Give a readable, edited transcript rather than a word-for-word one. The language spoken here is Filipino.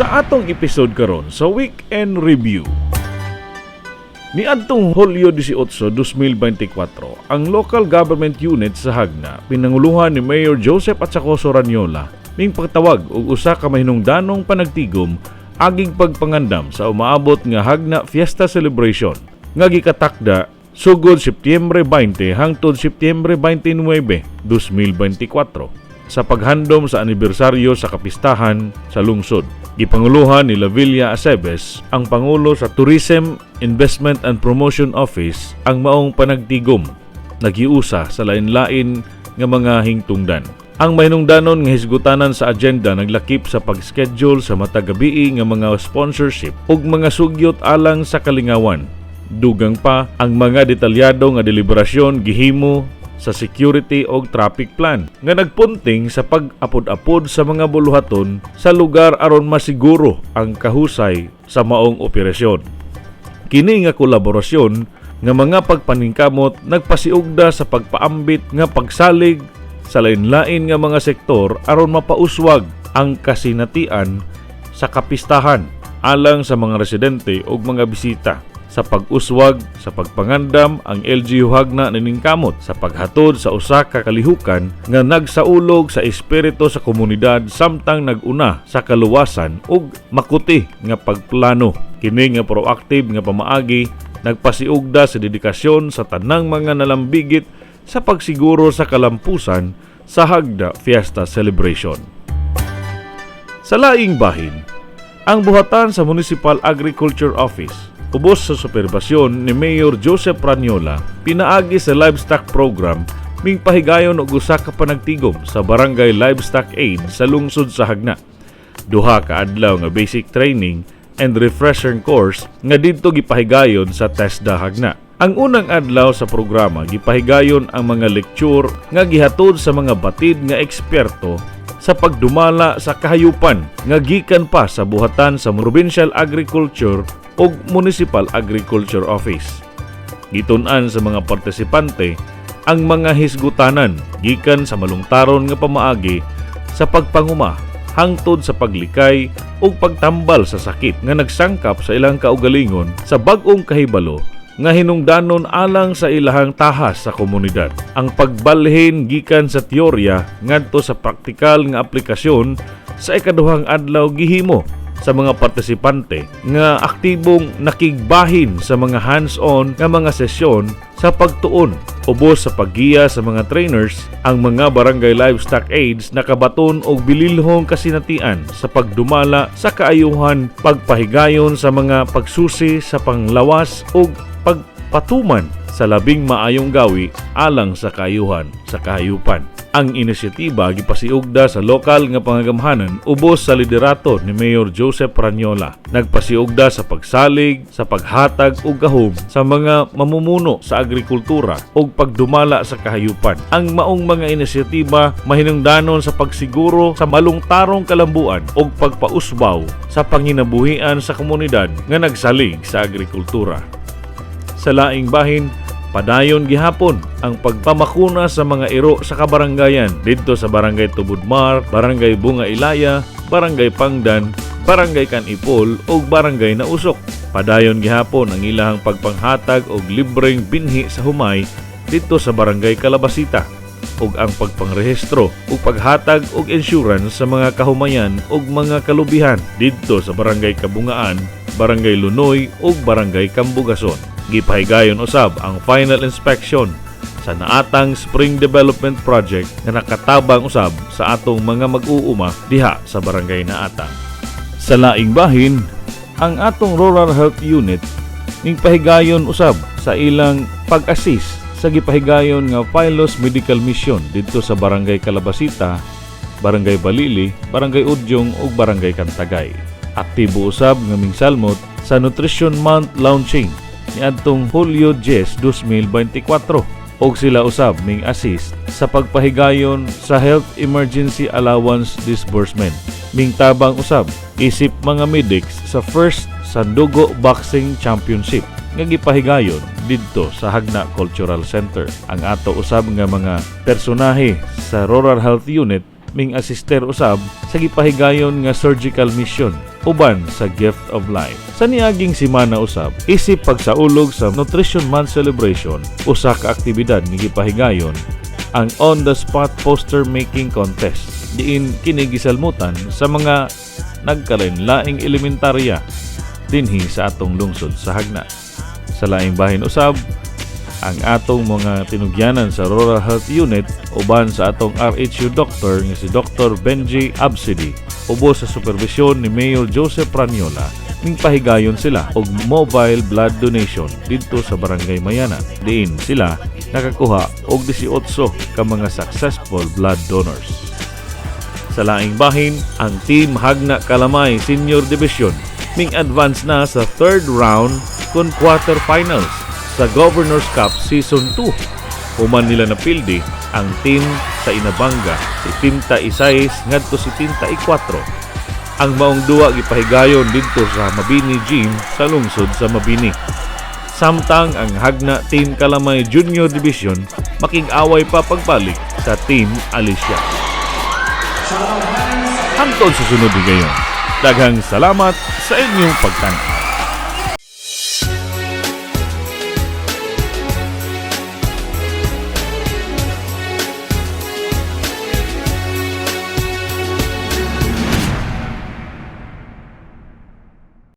Sa atong episode karon sa Weekend Review, niadtong Hulyo 18, 2024, ang local government unit sa Hagna pinanguluhan ni Mayor Joseph Atsacoso Ranyola ning pagtawag og usa ka mahinungdanong panagtigom aging pagpangandam sa umaabot nga Hagna Fiesta Celebration nga gikatakda sugod Setyembre 20 hangtod Setyembre 29, 2024 sa paghandom sa anibersaryo sa kapistahan sa lungsod. Gipanguluhan ni Villa Aceves, ang Pangulo sa Tourism, Investment and Promotion Office, ang maong panagtigom nagiusa sa lain-lain nga mga hingtungdan. Ang mahinungdanon nga hisgutanan sa agenda naglakip sa pag-schedule sa matagabii nga mga sponsorship ug mga sugyot alang sa kalingawan. Dugang pa ang mga detalyado nga deliberasyon gihimo sa security o traffic plan nga nagpunting sa pag-apod-apod sa mga buluhaton sa lugar aron masiguro ang kahusay sa maong operasyon. Kini nga kolaborasyon nga mga pagpaningkamot nagpasiugda sa pagpaambit nga pagsalig sa lain-lain nga mga sektor aron mapauswag ang kasinatian sa kapistahan alang sa mga residente o mga bisita. Sa pag-uswag sa pagpangandam ang LGU Hagna naningkamot sa paghatod sa usa ka kalihukan nga nagsaulog sa espiritu sa komunidad samtang naguna sa kaluwasan ug makuti nga pagplano. Kini nga proactive nga pamaagi nagpasiugda sa dedikasyon sa tanang mga nalambigit sa pagsiguro sa kalampusan sa Hagna Fiesta Celebration. Sa laing bahin, ang buhatan sa Municipal Agriculture Office ubos sa superbasyon ni Mayor Joseph Ranyola pinaagi sa livestock program ming pahigayon og usa ka panagtigom sa Barangay Livestock Aid sa lungsod sa Hagna. Duha ka adlaw nga basic training and refresher course nga didto gipahigayon sa TESDA Hagna. Ang unang adlaw sa programa gipahigayon ang mga lecture nga gihatod sa mga batid nga eksperto sa pagdumala sa kahayupan nga gikan pa sa buhatan sa Provincial Agriculture o Municipal Agriculture Office. Gitun-an sa mga partisipante ang mga hisgutanan gikan sa malungtaron nga pamaagi sa pagpanguma hangtod sa paglikay o pagtambal sa sakit nga nagsangkap sa ilang kaugalingon sa bag-ong kahibalo nga hinungdanon alang sa ilahang tahas sa komunidad. Ang pagbalhin gikan sa teorya ngadto sa praktikal nga aplikasyon sa ikaduhang adlaw gihimo sa mga partisipante nga aktibong nakigbahin sa mga hands-on nga mga sesyon sa pagtuon ubos sa paggiya sa mga trainers. Ang mga barangay livestock aids nakabaton og bililhong kasinatian sa pagdumala sa kaayuhan, pagpahigayon sa mga pagsusi sa panglawas ug pagpatuman sa labing maayong gawi alang sa kaayuhan sa kahayupan. Ang inisyatiba gipasiugda sa lokal nga pangagamhanan ubos sa liderato ni Mayor Joseph Ranyola. Nagpasiugda sa pagsalig, sa paghatag og gahom sa mga mamumuno sa agrikultura ug pagdumala sa kahayupan. Ang maong mga inisyatiba mahinungdanon sa pagsiguro sa malungtarong kalambuan ug pagpausbaw sa panginabuhian sa komunidad nga nagsalig sa agrikultura. Sa laing bahin, padayon gihapon ang pagpamakuna sa mga iro sa kabarangayan didto sa Barangay Tubudmar, Barangay Bunga Ilaya, Barangay Pangdan, Barangay Kanipol ug Barangay Nausok. Padayon gihapon ang ilahang pagpanghatag og libreng binhi sa humay didto sa Barangay Calabasita ug ang pagpangrehistro ug paghatag og insurance sa mga kahumayan ug mga kalubihan didto sa Barangay Kabungaan, Barangay Lunoy ug Barangay Kambugason. Gipahigayon usab ang final inspection sa naatang Spring Development Project nga nakatabang usab sa atong mga mag-uuma diha sa Barangay Naatang. Sa laing bahin, ang atong Rural Health Unit ning pahigayon usab sa ilang pag-assist sa gipahigayon nga Philos Medical Mission didto sa Barangay Calabasita, Barangay Balili, Barangay Udyong ug Barangay Cantagay. Aktibo usab nga mingsalmot sa Nutrition Month launching niadtong Hulyo 10, 2024 og sila usab ning assist sa pagpahigayon sa Health Emergency Allowance Disbursement. Ming tabang usab isip mga medics sa first Sandugo Boxing Championship nga gipahigayon didto sa Hagna Cultural Center. Ang ato usab nga mga personahe sa Rural Health Unit ming asister usab sa gipahigayon nga surgical mission uban sa Gift of Life. Sa niaging simana usab, isip pagsaulog sa Nutrition Month celebration, usa ka aktibidad ni gipahigayon ang on-the-spot poster making contest. Diin kini gisalmutan sa mga nagkalain-laing elementarya dinhi sa atong lungsod sa Hagna. Sa laing bahin usab, ang atong mga tinugyanan sa Rural Health Unit uban sa atong RHU Doctor nga si Dr. Benji Absidi ubos sa supervisyon ni Mayor Joseph Praniola ning pahigayon sila og mobile blood donation didto sa Barangay Mayana. Diin sila nakakuha og 18 ka mga successful blood donors. Sa laing bahin, ang Team Hagna Kalamay Senior Division ning advance na sa third round kun quarterfinals sa Governor's Cup Season 2. Human nila napildi ang team sa Inabanga si Tinta Isayes ngadto si Tinta I4. Ang maong duwa gipahigayon didto sa Mabini Gym sa lungsod sa Mabini. Samtang ang Hagna Team Kalamay Junior Division makig-away pa pagbalik sa Team Alicia. Hangtod sa sunod higayon. Daghang salamat sa inyong pagtanaw.